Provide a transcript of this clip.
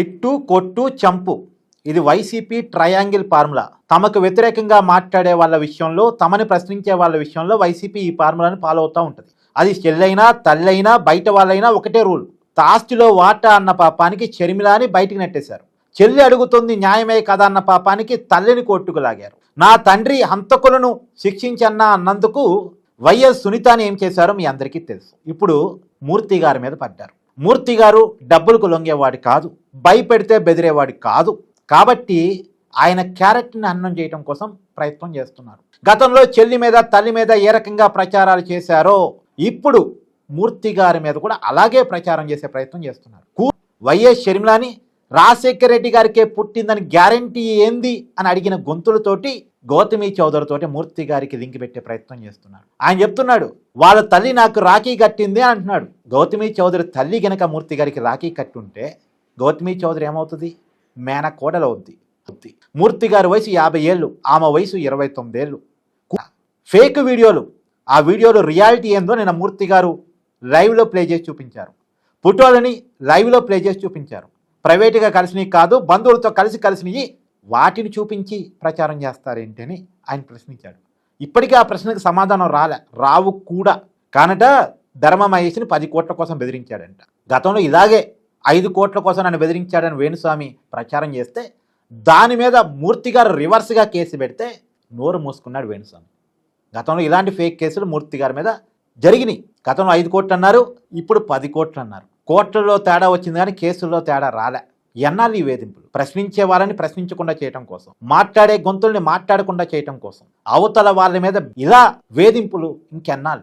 తిట్టు కొట్టు చంపు ఇది వైసీపీ ట్రయాంగిల్ ఫార్ములా. తమకు వ్యతిరేకంగా మాట్లాడే వాళ్ళ విషయంలో, తమని ప్రశ్నించే వాళ్ళ విషయంలో వైసీపీ ఈ ఫార్ములాని ఫాలో అవుతూ ఉంటుంది. అది చెల్లైనా తల్లైనా బయట వాళ్ళైనా ఒకటే రూల్. ఆస్తిలో వాటా అన్న పాపానికి షర్మిలాని బయటికి నెట్టేశారు. చెల్లి అడుగుతుంది న్యాయమే కదా అన్న పాపానికి తల్లిని కోర్టుకు లాగారు. నా తండ్రి హంతకులను శిక్షించన్నా అన్నందుకు వైఎస్ సునీతని ఏం చేశారో మీ అందరికీ తెలుసు. ఇప్పుడు మూర్తి గారి మీద పడ్డారు. మూర్తి గారు డబ్బులకు లొంగేవాడు కాదు, భయపెడితే బెదిరేవాడు కాదు. కాబట్టి ఆయన క్యారెక్టర్ని హననం చేయడం కోసం ప్రయత్నం చేస్తున్నారు. గతంలో చెల్లి మీద తల్లి మీద ఏ రకంగా ప్రచారాలు చేశారో ఇప్పుడు మూర్తి గారి మీద కూడా అలాగే ప్రచారం చేసే ప్రయత్నం చేస్తున్నారు. వైఎస్ షర్మిలాని రాజశేఖర రెడ్డి గారికే పుట్టిందని గ్యారంటీ ఏంది అని అడిగిన గొంతులతోటి గౌతమి చౌదరితోటి మూర్తి గారికి లింక్ పెట్టే ప్రయత్నం చేస్తున్నారు. ఆయన చెప్తున్నాడు వాళ్ళ తల్లి నాకు రాఖీ కట్టింది అంటున్నాడు. గౌతమి చౌదరి తల్లి గనక మూర్తి గారికి రాఖీ కట్టుంటే గౌతమి చౌదరి ఏమవుతుంది? మేనకోడలు అవుద్ది. మూర్తి గారి వయసు 50 ఏళ్ళు, ఆమె వయసు 29 ఏళ్ళు. ఫేక్ వీడియోలు, ఆ వీడియోలో రియాలిటీ ఏందో నిన్న మూర్తి గారు లైవ్లో ప్లే చేసి చూపించారు. ఫోటోలని లైవ్లో ప్లే చేసి చూపించారు. ప్రైవేటుగా కలిసినవి కాదు, బంధువులతో కలిసినవి వాటిని చూపించి ప్రచారం చేస్తారేంటి అని ఆయన ప్రశ్నించాడు. ఇప్పటికీ ఆ ప్రశ్నకు సమాధానం రావు కూడా. కానట ధర్మమహేష్ని 10 కోట్ల కోసం బెదిరించాడంట. గతంలో ఇలాగే 5 కోట్ల కోసం నన్ను బెదిరించాడని వేణుస్వామి ప్రచారం చేస్తే దాని మీద మూర్తి గారు రివర్స్గా కేసు పెడితే నోరు మూసుకున్నాడు వేణుస్వామి. గతంలో ఇలాంటి ఫేక్ కేసులు మూర్తి గారి మీద జరిగినాయి. గతంలో 5 కోట్లు అన్నారు, ఇప్పుడు 10 కోట్లు అన్నారు. కోట్లలో తేడా వచ్చింది కానీ కేసుల్లో తేడా రాలే. ఎన్నాళ్ళు ఈ వేధింపులు? ప్రశ్నించే వాళ్ళని ప్రశ్నించకుండా చేయటం కోసం, మాట్లాడే గొంతుల్ని మాట్లాడకుండా చేయటం కోసం, అవతల వాళ్ళ మీద ఇలా వేధింపులు ఇంకెన్నాళ్ళు?